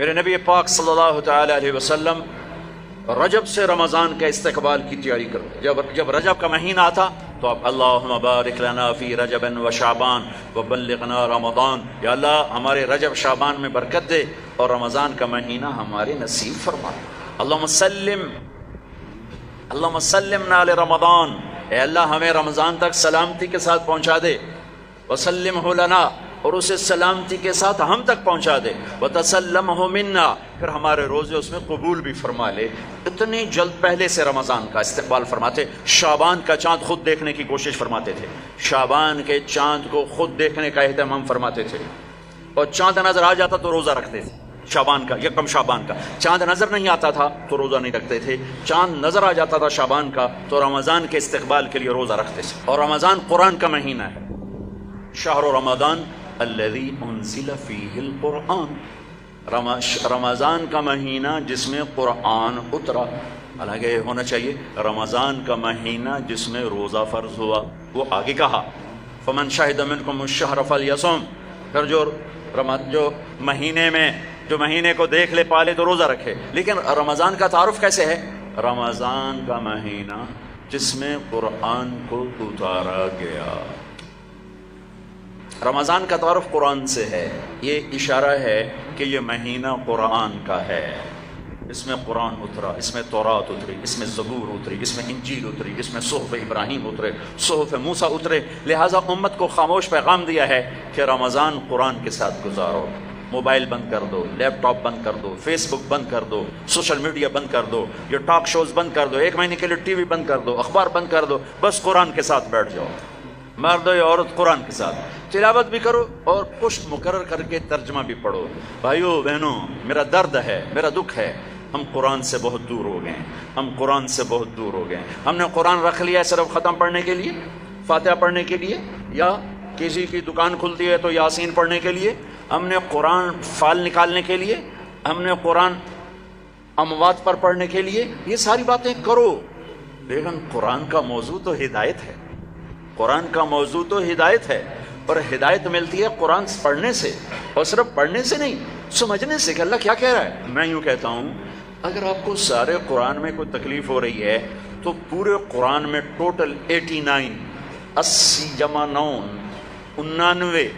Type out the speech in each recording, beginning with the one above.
میرے نبی پاک صلی اللہ تعالی علیہ وسلم رجب سے رمضان کا استقبال کی تیاری کرو. جب رجب کا مہینہ آتا تو آپ اللہم بارک لنا فی رجب و شعبان وبلغنا رمضان، یا اللہ ہمارے رجب شعبان میں برکت دے اور رمضان کا مہینہ ہمارے نصیب فرما. اللہم سلمنا لرمضان، اے اللہ ہمیں رمضان تک سلامتی کے ساتھ پہنچا دے. وسلمہ لنا، اور اسے سلامتی کے ساتھ ہم تک پہنچا دے. وتسلمہ منا، پھر ہمارے روزے اس میں قبول بھی فرما لے. اتنی جلد پہلے سے رمضان کا استقبال فرماتے. شعبان کا چاند خود دیکھنے کی کوشش فرماتے تھے، شعبان کے چاند کو خود دیکھنے کا اہتمام فرماتے تھے، اور چاند نظر آ جاتا تو روزہ رکھتے تھے. شعبان کا، یکم شعبان کا چاند نظر نہیں آتا تھا تو روزہ نہیں رکھتے تھے. چاند نظر آ جاتا تھا شعبان کا تو رمضان کے استقبال کے لیے روزہ رکھتے تھے. اور رمضان قرآن کا مہینہ ہے. شہر رمضان الذی انزل فیہ القرآن، رمضان کا مہینہ جس میں قرآن اترا. حالانکہ ہونا چاہیے رمضان کا مہینہ جس میں روزہ فرض ہوا. وہ آگے کہا فمن شہد منکم الشہر فلیصم، پھر جو مہینے کو دیکھ لے پالے تو روزہ رکھے. لیکن رمضان کا تعارف کیسے ہے؟ رمضان کا مہینہ جس میں قرآن کو اتارا گیا. رمضان کا تعارف قرآن سے ہے. یہ اشارہ ہے کہ یہ مہینہ قرآن کا ہے. اس میں قرآن اترا، اس میں تورات اتری، اس میں زبور اتری، اس میں انجیل اتری، اس میں صحف ابراہیم اترے، صحف موسیٰ اترے. لہٰذا امت کو خاموش پیغام دیا ہے کہ رمضان قرآن کے ساتھ گزارو. موبائل بند کر دو، لیپ ٹاپ بند کر دو، فیس بک بند کر دو، سوشل میڈیا بند کر دو، یہ ٹاک شوز بند کر دو، 1 مہینے کے لیے ٹی وی بند کر دو، اخبار بند کر دو. بس قرآن کے ساتھ بیٹھ جاؤ. مرد یا عورت قرآن کے ساتھ تلاوت بھی کرو اور پشت مقرر کر کے ترجمہ بھی پڑھو. بھائیو بہنوں، میرا درد ہے، میرا دکھ ہے، ہم قرآن سے بہت دور ہو گئے. ہم قرآن سے بہت دور ہو گئے. ہم نے قرآن رکھ لیا ہے صرف ختم پڑھنے کے لیے، فاتحہ پڑھنے کے لیے، یا کسی کی دکان کھلتی ہے تو یاسین پڑھنے کے لیے. ہم نے قرآن فال نکالنے کے لیے، ہم نے قرآن اموات پر پڑھنے کے لیے. یہ ساری باتیں کرو، لیکن قرآن کا موضوع تو ہدایت ہے. قرآن کا موضوع تو ہدایت ہے، اور ہدایت ملتی ہے قرآن پڑھنے سے، اور صرف پڑھنے سے نہیں، سمجھنے سے کہ اللہ کیا کہہ رہا ہے. میں یوں کہتا ہوں، اگر آپ کو سارے قرآن میں کوئی تکلیف ہو رہی ہے تو پورے قرآن میں ٹوٹل 89 80 جمع 9 89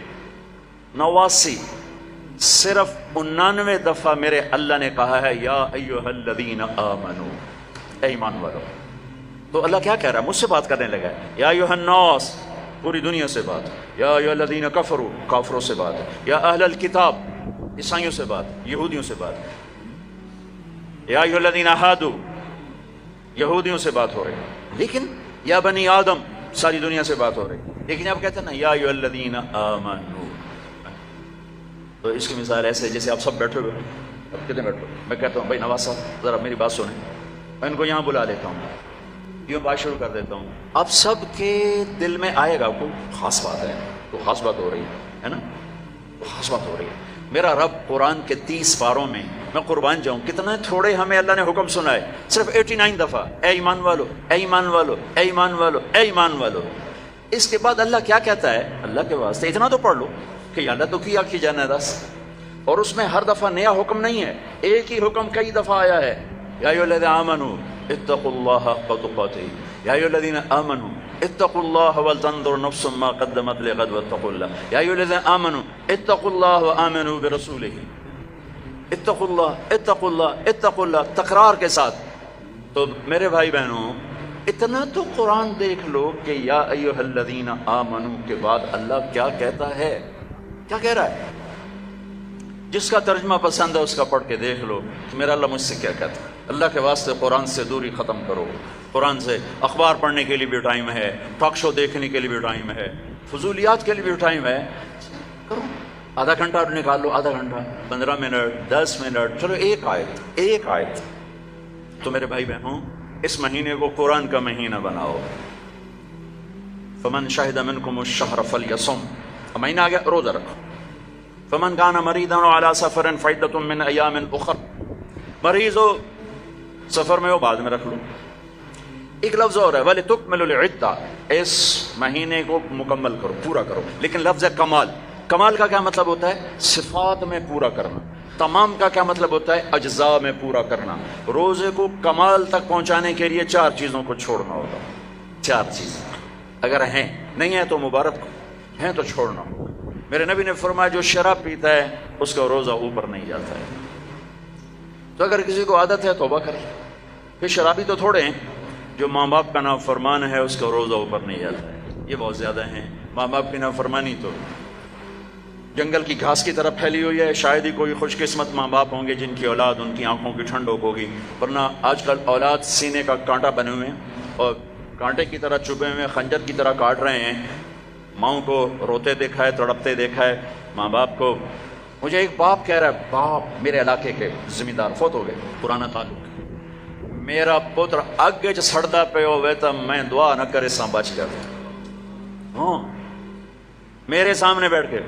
صرف 99 دفعہ میرے اللہ نے کہا ہے یا ایھا الذین آمنو، اے ایمان والو. تو اللہ کیا کہہ رہا ہے؟ مجھ سے بات کرنے لگا ہے. یا ایھا الناس، پوری دنیا سے بات. یا ایھا الذین کفروا، کافروں سے بات. یا اہل الکتاب، عیسائیوں سے بات، یہودیوں سے بات. یا ایھا الذین ہادوا، یہودیوں سے بات ہو رہی. لیکن یا بنی آدم، ساری دنیا سے بات ہو رہی. لیکن آپ کہتے ہیں نا یا ایھا الذین آمنوا. تو اس کی مثال ایسے جیسے آپ سب بیٹھے ہوئے. اب کتنے بیٹھے؟ میں کہتا ہوں بھائی نواز صاحب ذرا میری بات سنیں. میں ان کو یہاں بلا لیتا ہوں، یوں بات شروع کر دیتا ہوں. آپ سب کے دل میں آئے گا کوئی خاص بات ہے، تو خاص بات ہو رہی ہے نا، تو خاص بات ہو رہی ہے. میرا رب قرآن کے 30 پاروں میں، میں قربان جاؤں کتنے تھوڑے ہمیں اللہ نے حکم سنا ہے، صرف 89 دفعہ اے ایمان والو، اے ایمان والو، اے ایمان والو، اے ایمان والو. اس کے بعد اللہ کیا کہتا ہے؟ اللہ کے واسطے اتنا تو پڑھ لو کہ اللہ تو کیا کی جانا دس. اور اس میں ہر دفعہ نیا حکم نہیں ہے، ایک ہی حکم کئی دفعہ آیا ہے. یا ایھا الذین آمنوا اتقوا اللہ حق تقاتہ، یا ایھا الذین آمنوا اتقوا اللہ ولتنظر نفس ما قدمت لغد واتقوا اللہ. یا ایھا الذین آمنوا اتقوا اللہ وآمنوا برسولہ. اتقوا اللہ، اتقوا اللہ، اتقوا اللہ، تکرار کے ساتھ. تو میرے بھائی بہنوں، اتنا تو قرآن دیکھ لو کہ یا ایھا الذین آمنوا کے بعد اللہ کیا کہتا ہے، کیا کہہ رہا ہے. جس کا ترجمہ پسند ہے اس کا پڑھ کے دیکھ لو کہ میرا اللہ مجھ سے کیا کہتا ہے. اللہ کے واسطے قرآن سے دوری ختم کرو. قرآن سے اخبار پڑھنے کے لیے بھی ٹائم ہے، ٹاک شو دیکھنے کے لیے بھی ٹائم ہے، فضولیات کے لیے بھی ٹائم ہے. کرو، آدھا گھنٹہ نکال لو، آدھا گھنٹہ، 15 منٹ، 10 منٹ، چلو ایک آیت. تو میرے بھائی بہنوں، اس مہینے کو قرآن کا مہینہ بناؤ. فمن شہد منکم الشہر فلیصم، مہینہ آ گیا، روزہ رکھو. فمن کان مریضا علی سفر فعدۃ من ایام اخر، مریض ہو سفر میں ہو بعد میں رکھ لو. ایک لفظ اور ہے وَلِتُكْمِلُوا الْعِدَّةَ، اس مہینے کو مکمل کرو، پورا کرو. لیکن لفظ ہے کمال. کمال کا کیا مطلب ہوتا ہے؟ صفات میں پورا کرنا. تمام کا کیا مطلب ہوتا ہے؟ اجزاء میں پورا کرنا. روزے کو کمال تک پہنچانے کے لیے 4 چیزوں کو چھوڑنا ہوگا. 4 چیزیں اگر ہیں، نہیں ہیں تو مبارک کو، ہیں تو چھوڑنا ہوگا. میرے نبی نے فرمایا جو شراب پیتا ہے اس کا روزہ اوپر نہیں جاتا ہے. تو اگر کسی کو عادت ہے توبہ کرے. پھر شرابی تو تھوڑے ہیں، جو ماں باپ کا نافرمان ہے اس کا روزہ اوپر نہیں جاتا ہے، یہ بہت زیادہ ہیں. ماں باپ کی نافرمانی تو جنگل کی گھاس کی طرف پھیلی ہوئی ہے. شاید ہی کوئی خوش قسمت ماں باپ ہوں گے جن کی اولاد ان کی آنکھوں کی ٹھنڈک ہوگی، ورنہ آج کل اولاد سینے کا کانٹا بنے ہوئے ہیں اور کانٹے کی طرح چبھے ہوئے خنجر کی طرح کاٹ رہے ہیں. ماؤں کو روتے دیکھا ہے، تڑپتے دیکھا ہے. ماں باپ کو، مجھے ایک باپ کہہ رہا ہے، باپ میرے علاقے کے زمیندار فوت ہو گئے، پرانا تعلق، میرا پتر اگے چ سڑدا پہ ہوئے تو میں دعا نہ کرے سا بچ گیا. ہاں میرے سامنے بیٹھ کے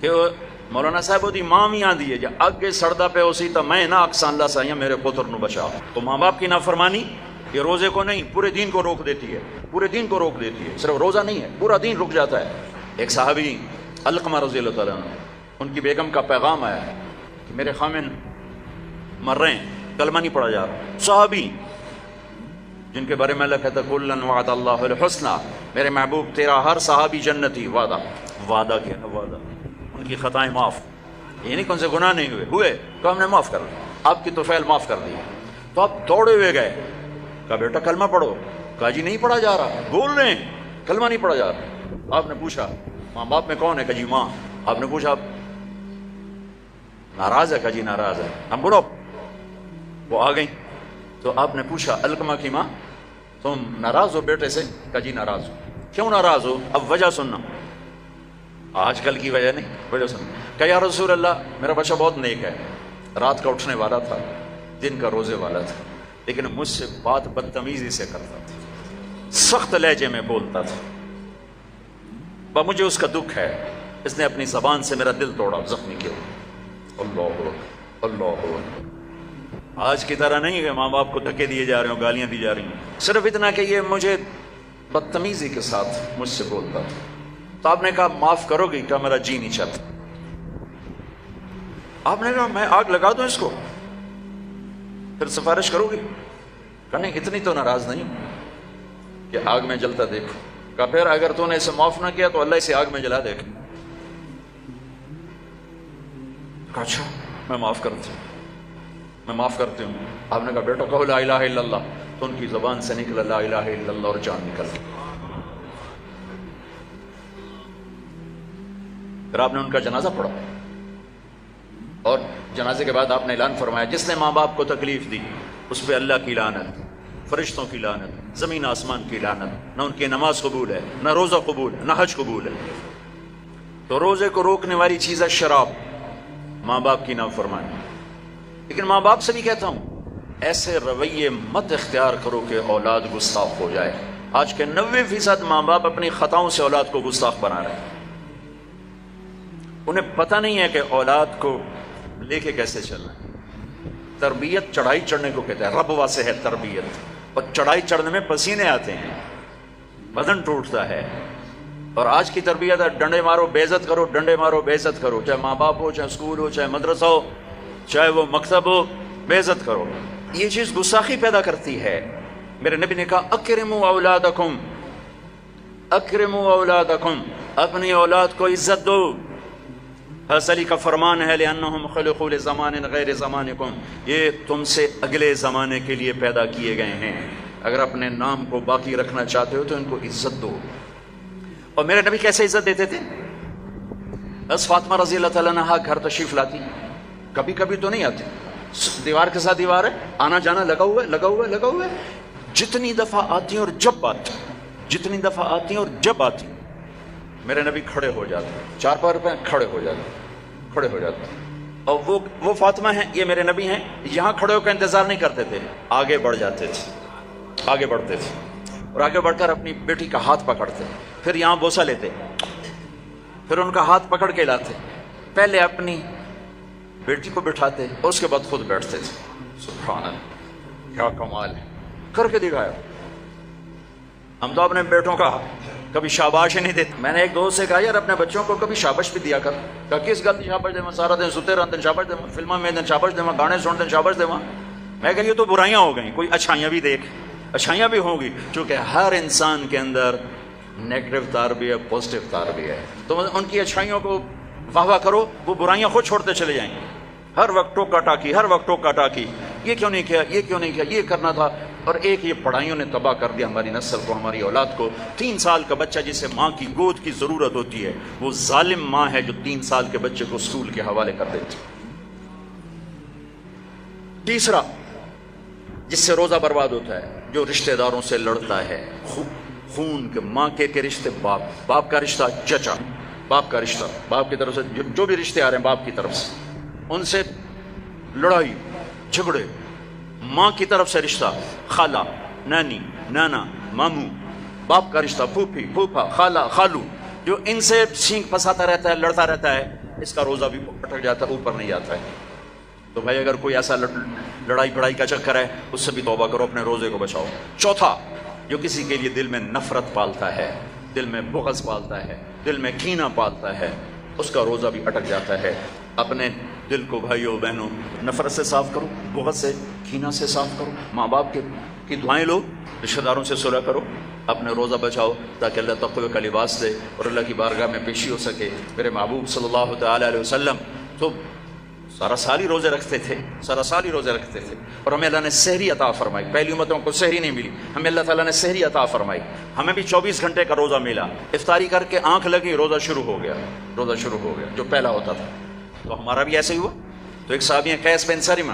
کہ مولانا صاحب وہ دی ماں بھی آندی ہے جا اگے سڑدا پہ اسی تو میں نہ اکسان اللہ سائیں میرے پتر نو بچا. تو ماں باپ کی نافرمانی یہ روزے کو نہیں پورے دین کو روک دیتی ہے، پورے دین کو روک دیتی ہے. صرف روزہ نہیں ہے، پورا دین رک جاتا ہے. ایک صحابی علقمہ رضی اللہ تعالیٰ عنہ، ان کی بیگم کا پیغام آیا ہے کہ میرے خامن مر رہے ہیں، کلمہ نہیں پڑھا جا رہا. صحابی جن کے بارے میں اللہ کہتا ہے کلن وعد اللہ الحسنى، میرے محبوب تیرا ہر صحابی جنتی. وعدہ کیا ہے؟ وعدہ. ان کی خطائیں معاف، یہ نہیں کون سے گناہ نہیں ہوئے تو ہم نے معاف کر دیا، آپ کی طفیل معاف کر دی. تو آپ دوڑے ہوئے گئے، کہا بیٹا کلمہ پڑھو. کہا جی نہیں پڑھا جا رہا، بول رہے ہیں کلمہ نہیں پڑھا جا رہا. آپ نے پوچھا ماں باپ میں کون ہے؟ کہا جی ماں. آپ نے پوچھا ناراض ہے؟ کہا جی ناراض ہے. ہم بڑھو، وہ آ گئیں. تو آپ نے پوچھا علقمہ کی ماں تم ناراض ہو بیٹے سے؟ کہا جی ناراض ہو. کیوں ناراض ہو؟ اب وجہ سننا، آج کل کی وجہ نہیں، وجہ سننا. کہا یا رسول اللہ میرا بچہ بہت نیک ہے، رات کا اٹھنے والا تھا، دن کا روزے والا تھا، لیکن مجھ سے بات بدتمیزی سے کرتا تھا، سخت لہجے میں بولتا تھا. مجھے اس کا دکھ ہے، اس نے اپنی زبان سے میرا دل توڑا، زخمی کیا. اللہ اللہ. آج کی طرح نہیں کہ ماں باپ کو دھکے دیے جا رہے ہوں، گالیاں دی جا رہی ہیں، صرف اتنا کہ یہ مجھے بدتمیزی کے ساتھ مجھ سے بولتا تھا. تو آپ نے کہا معاف کرو گی؟ کہا میرا جی نہیں چاہتا. آپ نے کہا میں آگ لگا دوں اس کو، پھر سفارش کرو گی؟ کہا نہیں اتنی تو ناراض نہیں کہ آگ میں جلتا دیکھو. کہا پھر اگر تو نے اسے معاف نہ کیا تو اللہ اسے آگ میں جلا دے گا. کہا اچھا میں معاف کرتی ہوں، میں معاف کرتی ہوں. آپ نے کہا بیٹا کہو لا الہ الا اللہ. تو ان کی زبان سے نکلا لا الہ الا اللہ اور جان نکل گئی. پھر آپ نے ان کا جنازہ پڑھا اور جنازے کے بعد آپ نے اعلان فرمایا جس نے ماں باپ کو تکلیف دی اس پہ اللہ کی لعنت، فرشتوں کی لعنت، زمین آسمان کی لعنت. نہ ان کی نماز قبول ہے، نہ روزہ قبول ہے، نہ حج قبول ہے. تو روزے کو روکنے والی چیز ہے شراب، ماں باپ کی نافرمانی. لیکن ماں باپ سے بھی کہتا ہوں ایسے رویے مت اختیار کرو کہ اولاد گستاخ ہو جائے. آج کے 90% ماں باپ اپنی خطاؤں سے اولاد کو گستاخ بنا رہے ہیں. انہیں پتہ نہیں ہے کہ اولاد کو لے کے کیسے چلنا ہے. تربیت چڑھائی چڑھنے کو کہتے ہیں، رب واسے ہے تربیت، اور چڑھائی چڑھنے میں پسینے آتے ہیں، بدن ٹوٹتا ہے. اور آج کی تربیت ہے ڈنڈے مارو بے عزت کرو، ڈنڈے مارو بے عزت کرو، چاہے ماں باپ ہو، چاہے اسکول ہو، چاہے مدرسہ ہو، چاہے وہ مکتب ہو، بے عزت کرو. یہ چیز گستاخی پیدا کرتی ہے. میرے نبی نے کہا اکرموا اولادکم، اکرموا اولادکم، اپنی اولاد کو عزت دو. حضرت علی کا فرمان ہے لأنہم خلقوا لزمان غیر زمانکم، یہ تم سے اگلے زمانے کے لیے پیدا کیے گئے ہیں. اگر اپنے نام کو باقی رکھنا چاہتے ہو تو ان کو عزت دو. اور میرے نبی کیسے عزت دیتے تھے؟ بس فاطمہ رضی اللہ تعالیٰ عنہا گھر تشریف لاتی، کبھی کبھی تو نہیں آتی، دیوار کے ساتھ دیوار ہے، آنا جانا لگا ہوا ہے، لگا ہوا ہے، لگا ہوا ہے. جتنی دفعہ آتی ہیں اور جب آتی، جتنی دفعہ آتی ہیں اور جب آتی، میرے نبی کھڑے ہو جاتے، چار پیر پہ کھڑے ہو جاتے، کھڑے ہو جاتے. اور وہ فاطمہ ہیں، یہ میرے نبی ہیں، یہاں کھڑے ہو کر انتظار نہیں کرتے تھے، آگے بڑھ جاتے تھے، آگے بڑھتے تھے اور آگے بڑھ کر اپنی بیٹی کا ہاتھ پکڑتے، پھر یہاں بوسہ لیتے، پھر ان کا ہاتھ پکڑ کے لاتے، پہلے اپنی بیٹی کو بٹھاتے اور اس کے بعد خود بیٹھتے تھے. سبحان اللہ، کیا کمال ہے، کر کے دکھایا. ہم تو اپنے بیٹوں کا کبھی شاباش ہی نہیں دیتے. میں نے ایک دوست سے کہا یار اپنے بچوں کو کبھی شاباش بھی دیا کر. کہا کس گل کی شاباش دے سارا دن ستے رہتے شاباش دے فلموں میں شاباش دے گانے سنتے شاباش دے. میں کہ یہ تو برائیاں ہو گئیں, کوئی اچھائیاں بھی دیکھ. اچھائیاں بھی ہوں گی, چونکہ ہر انسان کے اندر نیگیٹو تار بھی ہے, پازیٹیو تار بھی ہے. تو ان کی اچھائیوں کو واہ واہ کرو, وہ برائیاں خود چھوڑتے چلے جائیں گے. ہر وقت ٹوکا ٹاکی, ہر وقت ٹوکا ٹاکی, یہ کیوں نہیں کیا, یہ کیوں نہیں کیا, یہ کرنا تھا. اور ایک یہ پڑھائیوں نے تباہ کر دیا ہماری نسل کو, ہماری اولاد کو. 3 سال کا بچہ جسے ماں کی گود کی ضرورت ہوتی ہے, وہ ظالم ماں ہے جو 3 سال کے بچے کو اسکول کے حوالے کر دیتی. تیسرا جس سے روزہ برباد ہوتا ہے, جو رشتہ داروں سے لڑتا ہے, خون کے ماں کے رشتے, باپ کا رشتہ, چچا باپ کا رشتہ, باپ کی طرف سے جو بھی رشتے آ رہے ہیں باپ کی طرف سے, ان سے لڑائی جھگڑے. ماں کی طرف سے رشتہ, خالہ, نانی, نانا, ماموں, باپ کا رشتہ, پھوپھی, پھوپھا, خالہ, خالو, جو ان سے سینگ پھنساتا رہتا ہے, لڑتا رہتا ہے, اس کا روزہ بھی اٹک جاتا ہے, اوپر نہیں آتا ہے. تو بھائی اگر کوئی ایسا لڑائی بڑائی کا چکر ہے, اس سے بھی توبہ کرو, اپنے روزے کو بچاؤ. چوتھا, جو کسی کے لیے دل میں نفرت پالتا ہے, دل میں بغض پالتا ہے, دل میں کینہ پالتا ہے, اس کا روزہ بھی اٹک جاتا ہے. اپنے دل کو بھائیوں بہنوں نفرت سے صاف کرو, بغض سے, کینہ سے صاف کرو. ماں باپ کی دعائیں لو, رشتہ داروں سے صلح کرو, اپنے روزہ بچاؤ, تاکہ اللہ تقوی کا لباس دے اور اللہ کی بارگاہ میں پیشی ہو سکے. میرے محبوب صلی اللہ تعالی علیہ وسلم تو سارا سال ہی روزے رکھتے تھے, سارا سال ہی روزے رکھتے تھے. اور ہمیں اللہ نے سحری عطا فرمائی. پہلی امتوں کو سحری نہیں ملی, ہمیں اللہ تعالیٰ نے سحری عطا فرمائی. ہمیں بھی 24 گھنٹے کا روزہ ملا. افطاری کر کے آنکھ لگی, روزہ شروع ہو گیا, روزہ شروع ہو گیا, جو پہلا ہوتا تھا. تو ہمارا بھی ایسے ہی ہوا. تو ایک صحابی ہیں قیس بن سرمہ,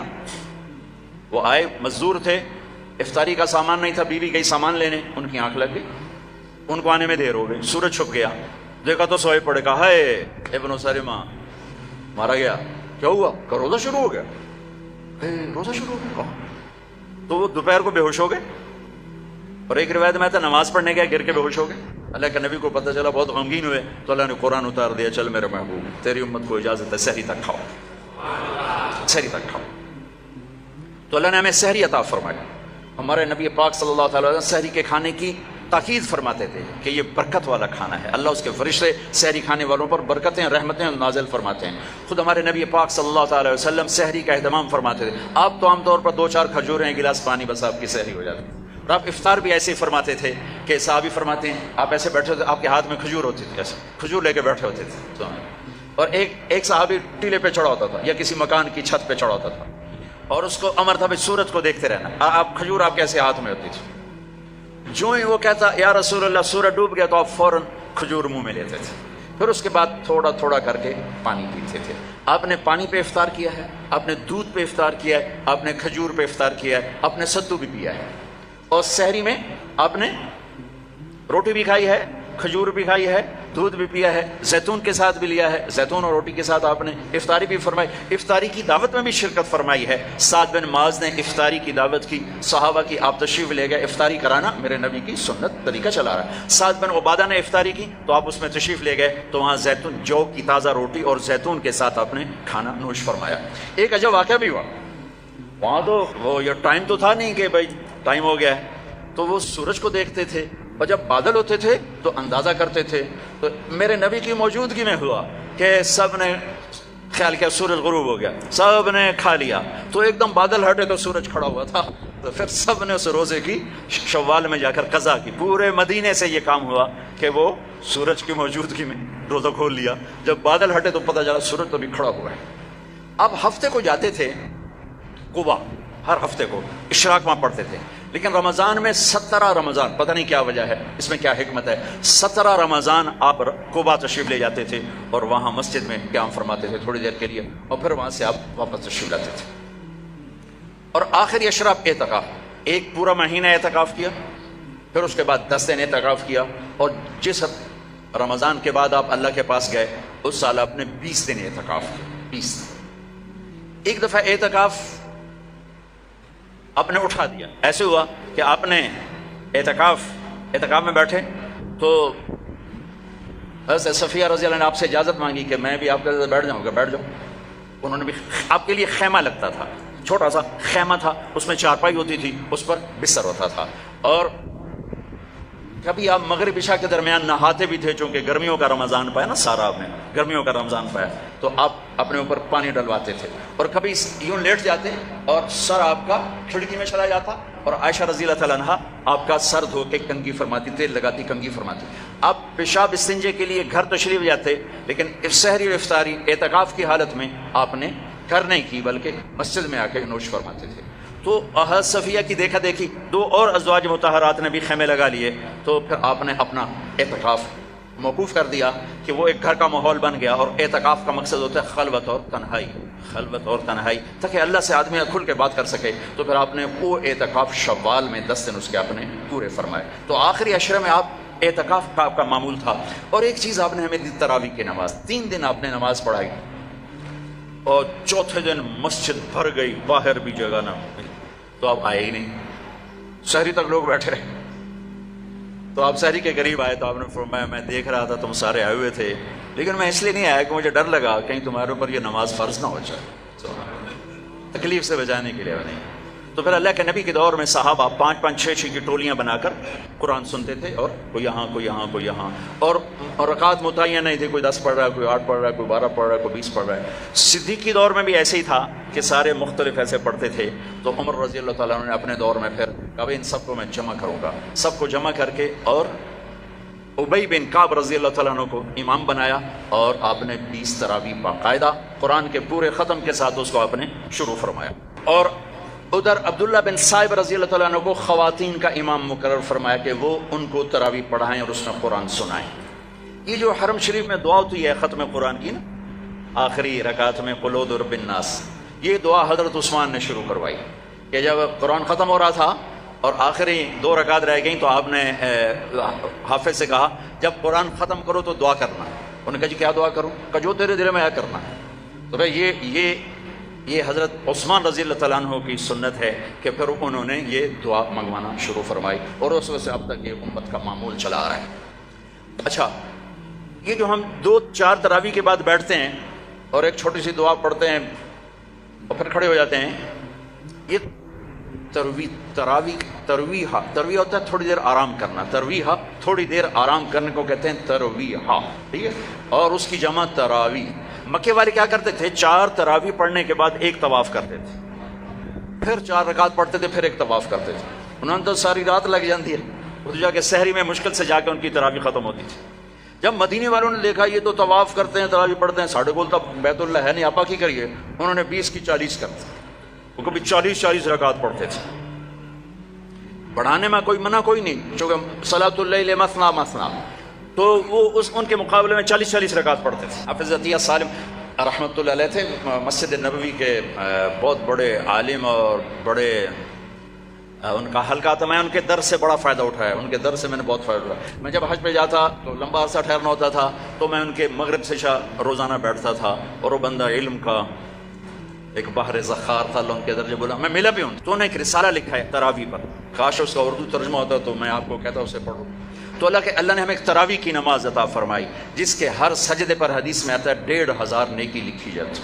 وہ آئے, مزدور تھے, افطاری کا سامان نہیں تھا, بیوی گئی سامان لینے, ان کی آنکھ لگ گئی, ان کو آنے میں دیر ہو گئی. سورج چھپ گیا, دیکھا تو سوئے پڑے, کہا ہائے ابن سرمہ مارا گیا. کیا ہوا؟ کہ روزہ شروع ہو گیا. روزہ شروع ہو گیا. تو وہ دوپہر کو بے ہوش ہو گئے, اور ایک روایت میں تھا نماز پڑھنے گیا, گر کے بے ہوش ہو گئے. اللہ کے نبی کو پتہ چلا, بہت غمگین ہوئے, تو اللہ نے قرآن اتار دیا, چل میرے محبوب تیری امت کو اجازت ہے سحری تک کھاؤ, سحری تک کھاؤ. تو اللہ نے ہمیں سحری عطا فرمائی. ہمارے نبی پاک صلی اللہ تعالی وسلم سحری کے کھانے کی تاکید فرماتے تھے کہ یہ برکت والا کھانا ہے. اللہ اس کے فرشتے سحری کھانے والوں پر برکتیں, رحمتیں نازل فرماتے ہیں. خود ہمارے نبی پاک صلی اللہ تعالی وسلم سحری کا اہتمام فرماتے تھے. آپ تو عام طور پر 2-4 کھجوریں, ایک گلاس پانی, بس آپ کی سحری ہو جاتی. اور آپ افطار بھی ایسے ہی فرماتے تھے کہ صحابی فرماتے ہیں آپ ایسے بیٹھے ہوتے, آپ کے ہاتھ میں کھجور ہوتی تھی, ایسے کھجور لے کے بیٹھے ہوتے تھے. اور ایک صحابی ٹیلے پہ چڑھا ہوتا تھا یا کسی مکان کی چھت پہ چڑھا ہوتا تھا, اور اس کو امر تھا بھائی سورج کو دیکھتے رہنا. آپ کھجور آپ کیسے ہاتھ میں ہوتی تھی. جو ہی وہ کہتا یا رسول اللہ سورج ڈوب گیا, تو آپ فوراً کھجور منہ میں لیتے تھے. پھر اس کے بعد تھوڑا تھوڑا کر کے پانی پیتے تھے. آپ نے پانی پہ افطار کیا ہے, آپ نے دودھ پہ افطار کیا ہے, آپ نے کھجور پہ افطار کیا ہے, آپ نے ستو بھی پیا ہے. اور سحری میں آپ نے روٹی بھی کھائی ہے, کھجور بھی کھائی ہے, دودھ بھی پیا ہے, زیتون کے ساتھ بھی لیا ہے, زیتون اور روٹی کے ساتھ آپ نے افطاری بھی فرمائی. افطاری کی دعوت میں بھی شرکت فرمائی ہے. سعد بن معاذ نے افطاری کی دعوت کی, صحابہ کی, آپ تشریف لے گئے. افطاری کرانا میرے نبی کی سنت طریقہ چلا رہا ہے. سعد بن عبادہ نے افطاری کی, تو آپ اس میں تشریف لے گئے, تو وہاں زیتون, جو کی تازہ روٹی اور زیتون کے ساتھ آپ نے کھانا نوش فرمایا. ایک عجب واقعہ بھی ہوا وہاں. تو وہ یہ ٹائم تو تھا نہیں کہ بھائی ٹائم ہو گیا ہے, تو وہ سورج کو دیکھتے تھے, اور جب بادل ہوتے تھے تو اندازہ کرتے تھے. تو میرے نبی کی موجودگی میں ہوا کہ سب نے خیال کیا سورج غروب ہو گیا, سب نے کھا لیا, تو ایک دم بادل ہٹے تو سورج کھڑا ہوا تھا. تو پھر سب نے اس روزے کی شوال میں جا کر قضا کی. پورے مدینے سے یہ کام ہوا کہ وہ سورج کی موجودگی میں روزہ کھول لیا. جب بادل ہٹے تو پتہ چلا سورج تو بھی کھڑا ہوا ہے. اب ہفتے کو جاتے تھے قبا, ہر ہفتے کو اشراق وہاں پڑھتے تھے. لیکن رمضان میں 17 رمضان, پتہ نہیں کیا وجہ ہے, اس میں کیا حکمت ہے, 17 رمضان آپ قبا تشریف لے جاتے تھے, اور وہاں مسجد میں قیام فرماتے تھے تھوڑی دیر کے لیے, اور پھر وہاں سے آپ واپس تشریف لاتے تھے. اور آخری اشراف اعتکاف, ایک پورا مہینہ اعتکاف کیا, پھر اس کے بعد 10 دن اعتکاف کیا. اور جس رمضان کے بعد آپ اللہ کے پاس گئے, اس سال آپ نے 20 دن اعتکاف کیا. 20 دن. ایک دفعہ اعتکاف آپ نے اٹھا دیا. ایسے ہوا کہ آپ نے اعتکاف میں بیٹھے, تو حضرت صفیہ رضی اللہ عنہ نے آپ سے اجازت مانگی کہ میں بھی آپ کے ساتھ بیٹھ جاؤں گا. بیٹھ جاؤ. انہوں نے بھی, آپ کے لیے خیمہ لگتا تھا, چھوٹا سا خیمہ تھا, اس میں چارپائی ہوتی تھی, اس پر بستر ہوتا تھا, اور کبھی آپ مغرب عشاء کے درمیان نہاتے بھی تھے، چونکہ گرمیوں کا رمضان پایا نا، سارا آپ نے گرمیوں کا رمضان پایا، تو آپ اپنے اوپر پانی ڈلواتے تھے، اور کبھی یوں لیٹ جاتے اور سر آپ کا کھڑکی میں چلا جاتا، اور عائشہ رضی اللہ تعالیٰ عنہا آپ کا سر دھو کے کنگھی فرماتی، تیل لگاتی کنگھی فرماتی۔ آپ پیشاب استنجے کے لیے گھر تشریف جاتے، لیکن سحری اور افطاری اعتکاف کی حالت میں آپ نے گھر نہیں کی، بلکہ مسجد میں آ کے نوش فرماتے تھے۔ تو حضرت صفیہ کی دیکھا دیکھی 2 اور ازواج مطہرات نے بھی خیمے لگا لیے، تو پھر آپ نے اپنا اعتکاف موقوف کر دیا کہ وہ ایک گھر کا ماحول بن گیا، اور اعتکاف کا مقصد ہوتا ہے خلوت اور تنہائی، خلوت اور تنہائی، تاکہ اللہ سے آدمی کھل کے بات کر سکے۔ تو پھر آپ نے وہ اعتکاف شوال میں 10 دن اس کے آپ نے پورے فرمائے، تو آخری عشرے میں آپ اعتکاف کا آپ کا معمول تھا۔ اور ایک چیز آپ نے ہمیں دی، تراویح کی نماز، 3 دن آپ نے نماز پڑھائی، اور چوتھے دن مسجد بھر گئی، باہر بھی جگہ نہ ملی، تو آپ آئے ہی نہیں، شہری تک لوگ بیٹھے رہے۔ تو آپ شہری کے قریب آئے تو آپ نے فرمایا میں دیکھ رہا تھا تم سارے آئے ہوئے تھے، لیکن میں اس لیے نہیں آیا کہ مجھے ڈر لگا کہیں تمہارے اوپر یہ نماز فرض نہ ہو جائے، تکلیف سے بچانے کے لیے نہیں۔ تو پھر اللہ کے نبی کے دور میں صحابہ 5-5 6-6 کی ٹولیاں بنا کر قرآن سنتے تھے، اور کوئی یہاں کوئی یہاں کوئی یہاں، اور رکعت متعین نہیں تھی، کوئی 10 پڑھ رہا ہے، کوئی 8 پڑھ رہا ہے، کوئی 12 پڑھ رہا ہے، کوئی 20 پڑھ رہا ہے۔ صدیق کے دور میں بھی ایسے ہی تھا کہ سارے مختلف ایسے پڑھتے تھے۔ تو عمر رضی اللہ تعالیٰ عنہ نے اپنے دور میں پھر کہا ان سب کو میں جمع کروں گا، سب کو جمع کر کے، اور ابی بن کعب رضی اللہ تعالیٰ عنہ کو امام بنایا، اور آپ نے 20 تراویح باقاعدہ قرآن کے پورے ختم کے ساتھ اس کو آپ نے شروع فرمایا۔ اور ادھر عبداللہ بن صائب رضی اللہ تعالیٰ عنہ کو خواتین کا امام مقرر فرمایا کہ وہ ان کو تراویح پڑھائیں اور اس میں قرآن سنائیں۔ یہ جو حرم شریف میں دعا ہوتی ہے ختم قرآن کی نا، آخری رکعت میں قل اعوذ برب الناس، یہ دعا حضرت عثمان نے شروع کروائی کہ جب قرآن ختم ہو رہا تھا اور آخری 2 رکعت رہ گئیں، تو آپ نے حافظ سے کہا جب قرآن ختم کرو تو دعا کرنا۔ انہوں نے کہا جی کیا دعا کروں؟ کہ جو تیرے دل میں آیا کرنا۔ تو بھائی یہ حضرت عثمان رضی اللہ تعالیٰ عنہ کی سنت ہے کہ پھر انہوں نے یہ دعا منگوانا شروع فرمائی، اور اس وقت سے اب تک یہ امت کا معمول چلا آ رہا ہے۔ اچھا، یہ جو ہم 2-4 تراویح کے بعد بیٹھتے ہیں اور ایک چھوٹی سی دعا پڑھتے ہیں اور پھر کھڑے ہو جاتے ہیں، یہ ترویحہ ہوتا ہے تھوڑی دیر آرام کرنا، ترویحہ تھوڑی دیر آرام کرنے کو کہتے ہیں ترویحہ، ٹھیک ہے؟ اور اس کی جمع تراویح۔ مکے والے کیا کرتے تھے؟ 4 تراویح پڑھنے کے بعد ایک طواف کرتے تھے، پھر 4 رکعت پڑھتے تھے، پھر ایک طواف کرتے تھے۔ انہوں نے تو ساری رات لگ جاتی ہے، وہ جا کے سحری میں مشکل سے جا کے ان کی تراویح ختم ہوتی تھی۔ جب مدینے والوں نے دیکھا یہ تو طواف کرتے ہیں، تراویح پڑھتے ہیں، ساڑھے کول تو بیت اللہ ہے نہیں، آپا کی کریے، انہوں نے 20 کی 40 کر دی، وہ کبھی 40 رکعت پڑھتے تھے۔ بڑھانے میں کوئی منع کوئی نہیں، چونکہ صلاۃ اللیل مثنی مثنی، تو وہ ان کے مقابلے میں 40 رکعت پڑھتے تھے۔ حافظ عطیہ سالم رحمۃ اللہ علیہ تھے، مسجد نبوی کے بہت بڑے عالم اور بڑے ان کا حلقہ تھا، میں ان کے درس سے بڑا فائدہ اٹھایا، ان کے درس سے میں نے بہت فائدہ اٹھایا۔ میں جب حج پہ جاتا تو لمبا عرصہ ٹھہرنا ہوتا تھا، تو میں ان کے مغرب سے عشاء روزانہ بیٹھتا تھا، اور وہ بندہ علم کا ایک بحر ذخار تھا، اللہ ان کے درجے بولا، میں ملا بھی ہوں۔ تو انہوں نے ایک رسالہ لکھا ہے تراویح پر، کاش اس کا اردو ترجمہ ہوتا تو میں آپ کو کہتا اسے پڑھو۔ تو اللہ نے ہمیں ایک تراویح کی نماز عطا فرمائی، جس کے ہر سجدے پر حدیث میں آتا ہے 1500 نیکی لکھی جاتی۔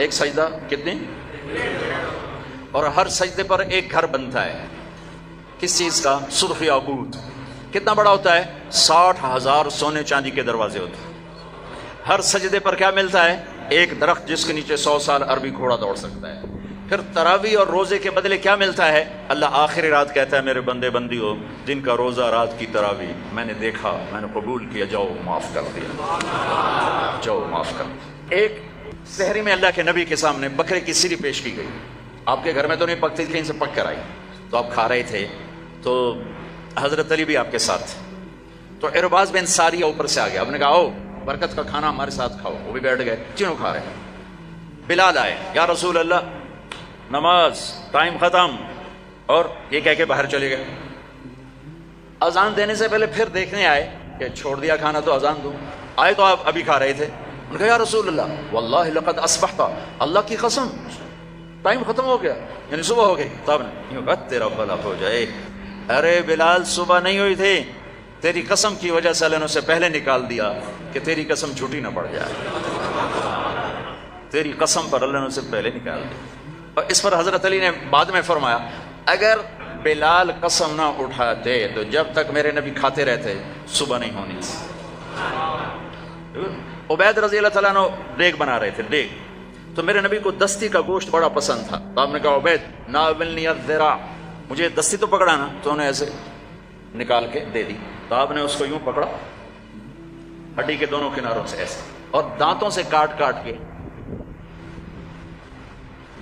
ایک سجدہ کتنے؟ اور ہر سجدے پر ایک گھر بنتا ہے، کس چیز کا؟ سرخ یاقوت۔ کتنا بڑا ہوتا ہے؟ 60,000 سونے چاندی کے دروازے ہوتے ہیں۔ ہر سجدے پر کیا ملتا ہے؟ ایک درخت جس کے نیچے 100 سال عربی گھوڑا دوڑ سکتا ہے۔ پھر تراویح اور روزے کے بدلے کیا ملتا ہے؟ اللہ آخری رات کہتا ہے میرے بندے بندی ہو، جن کا روزہ رات کی تراویح میں نے دیکھا، میں نے قبول کیا، جاؤ معاف کر دیا، جاؤ معاف کر دیا۔ ایک سحری میں اللہ کے نبی کے سامنے بکرے کی سری پیش کی گئی، آپ کے گھر میں تو نہیں پکتی، کہیں سے پک کر آئی، تو آپ کھا رہے تھے، تو حضرت علی بھی آپ کے ساتھ تھے، تو ارباز بن ساریہ اوپر سے آ گیا، آپ نے کہا آؤ برکت کا کھانا ہمارے ساتھ کھاؤ، وہ بھی بیٹھ گئے، تینوں کھا رہے ہیں۔ بلال آئے، یا رسول اللہ نماز ٹائم ختم، اور یہ کہہ کے باہر چلے گئے۔ اذان دینے سے پہلے پھر دیکھنے آئے کہ چھوڑ دیا کھانا تو اذان دو، آئے تو آپ ابھی کھا رہے تھے، انہوں نے کہا یا رسول اللہ واللہ لقد اصبحت، اللہ کی قسم ٹائم ختم ہو گیا، یعنی صبح ہو گئی۔ تب یوں کہا تیرا بھلا ہو جائے، ارے بلال صبح نہیں ہوئی تھی، تیری قسم کی وجہ سے اللہ نے اسے پہلے نکال دیا کہ تیری قسم جھوٹی نہ پڑ جائے، تیری قسم پر اللہ نے اسے پہلے نکال دیا۔ اور اس پر حضرت علی نے بعد میں فرمایا اگر بلال قسم نہ اٹھاتے تو جب تک میرے نبی کھاتے رہتے صبح نہیں ہونی تھی۔ عبید رضی اللہ تعالیٰ عنہ دیگ بنا رہے تھے، دیگ، تو میرے نبی کو دستی کا گوشت بڑا پسند تھا، تو آپ نے کہا عبید ناولنی الذراع، مجھے دستی تو پکڑانا، تو انہیں ایسے نکال کے دے دی، تو آپ نے اس کو یوں پکڑا ہڈی کے دونوں کناروں سے ایسے، اور دانتوں سے کاٹ کاٹ کے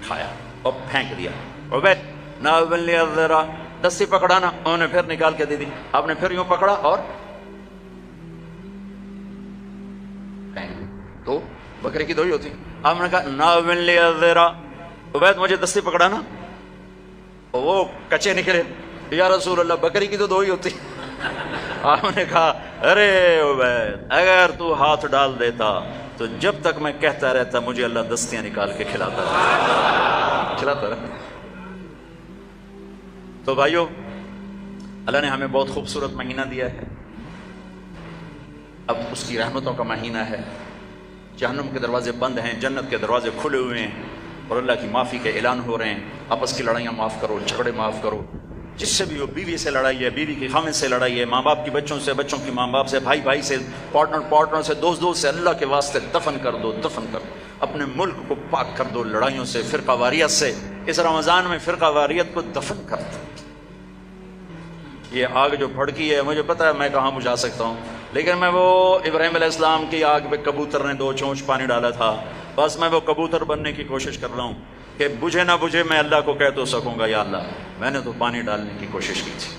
کھایا اور پھینک دیا۔ عبید ناولنی الذراع، دستی پکڑانا، انہوں نے پھر نکال کے دے دی، آپ نے پھر یوں پکڑا اور تو بکرے کی دو ہی ہوتی، آپ نے کہا ناولنی الذراع، عبید مجھے دستی پکڑانا، وہ کچے نکلے، یا رسول اللہ بکری کی تو دو ہی ہوتی۔ آپ نے کہا ارے عبید اگر تو ہاتھ ڈال دیتا تو جب تک میں کہتا رہتا مجھے اللہ دستیاں نکال کے کھلاتا رہتا۔ تو بھائیو، اللہ نے ہمیں بہت خوبصورت مہینہ دیا ہے، اب اس کی رحمتوں کا مہینہ ہے، جہنم کے دروازے بند ہیں، جنت کے دروازے کھلے ہوئے ہیں، اور اللہ کی معافی کے اعلان ہو رہے ہیں۔ آپس کی لڑائیاں معاف کرو، جھگڑے معاف کرو، جس سے بھی ہو، بیوی سے لڑائی ہے، بیوی کی خامن سے لڑائی ہے، ماں باپ کی بچوں سے، بچوں کی ماں باپ سے، بھائی بھائی سے، پارٹنر سے، دوست سے، اللہ کے واسطے دفن کر دو، دفن کر دو، اپنے ملک کو پاک کر دو لڑائیوں سے، فرقہ واریت سے۔ اس رمضان میں فرقہ واریت کو دفن کر دو۔ یہ آگ جو بھڑکی ہے، مجھے پتہ ہے میں کہاں بجھا سکتا ہوں، لیکن میں وہ ابراہیم علیہ السلام کی آگ پہ کبوتر نے 2 چونچ پانی ڈالا تھا، بس میں وہ کبوتر بننے کی کوشش کر رہا ہوں کہ بجھے نہ بجھے میں اللہ کو کہہ تو سکوں گا یا اللہ میں نے تو پانی ڈالنے کی کوشش کی تھی،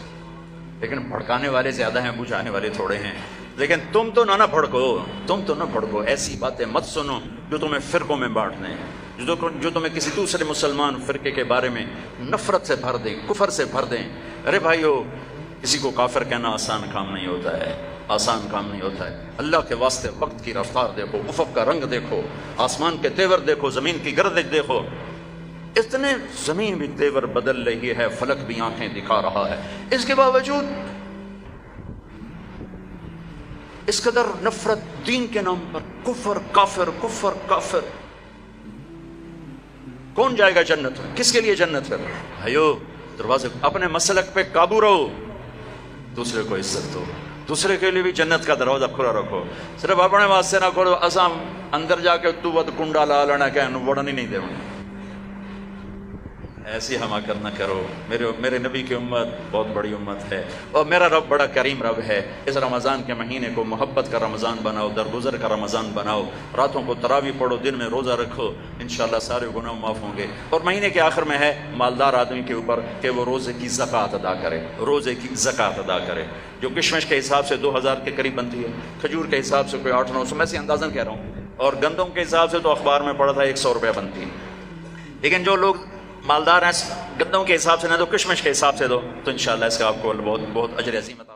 لیکن بھڑکانے والے زیادہ ہیں، بجھانے والے تھوڑے ہیں۔ لیکن تم تو نہ بھڑکو، ایسی باتیں مت سنو جو تمہیں فرقوں میں بانٹ دیں، جو تمہیں کسی دوسرے مسلمان فرقے کے بارے میں نفرت سے بھر دیں، کفر سے بھر دیں۔ ارے بھائیو، کسی کو کافر کہنا آسان کام نہیں ہوتا ہے، آسان کام نہیں ہوتا ہے۔ اللہ کے واسطے وقت کی رفتار دیکھو، افق کا رنگ دیکھو، آسمان کے تیور دیکھو، زمین کی گردش دیکھو، اتنے زمین بھی تیور بدل رہی ہے، فلک بھی آنکھیں دکھا رہا ہے، اس کے باوجود اس قدر نفرت دین کے نام پر، کفر کافر۔ کون جائے گا جنت میں؟ کس کے لیے جنت ہے؟ بھائیو، دروازے اپنے مسلک پہ قابو رہو، دوسرے کو عزت دو، دوسرے کے لیے بھی جنت کا دروازہ کھلا رکھو، صرف اپنے واسطے نہ کرو اسام اندر جا کے تو ود کنڈا لا لینا کہ وڑن ہی نہیں دے، ایسی حماقت نہ کرو۔ میرے نبی کی امت بہت بڑی امت ہے، اور میرا رب بڑا کریم رب ہے۔ اس رمضان کے مہینے کو محبت کا رمضان بناؤ، درگزر کا رمضان بناؤ، راتوں کو تراویح پڑھو، دن میں روزہ رکھو، انشاءاللہ سارے گناہ معاف ہوں گے۔ اور مہینے کے آخر میں ہے مالدار آدمی کے اوپر کہ وہ روزے کی زکوٰۃ ادا کرے، روزے کی زکوٰۃ ادا کرے، جو کشمش کے حساب سے 2000 کے قریب بنتی ہے، کھجور کے حساب سے کوئی 800-900، میں سے اندازاً کہہ رہا ہوں، اور گندم کے حساب سے تو اخبار میں پڑھا تھا 100 روپیہ بنتی ہے۔ لیکن جو لوگ مالدار ہیں، گندم کے حساب سے نہ دو، کشمش کے حساب سے دو، تو انشاءاللہ اس کا آپ کو بہت اجر عظیم عطا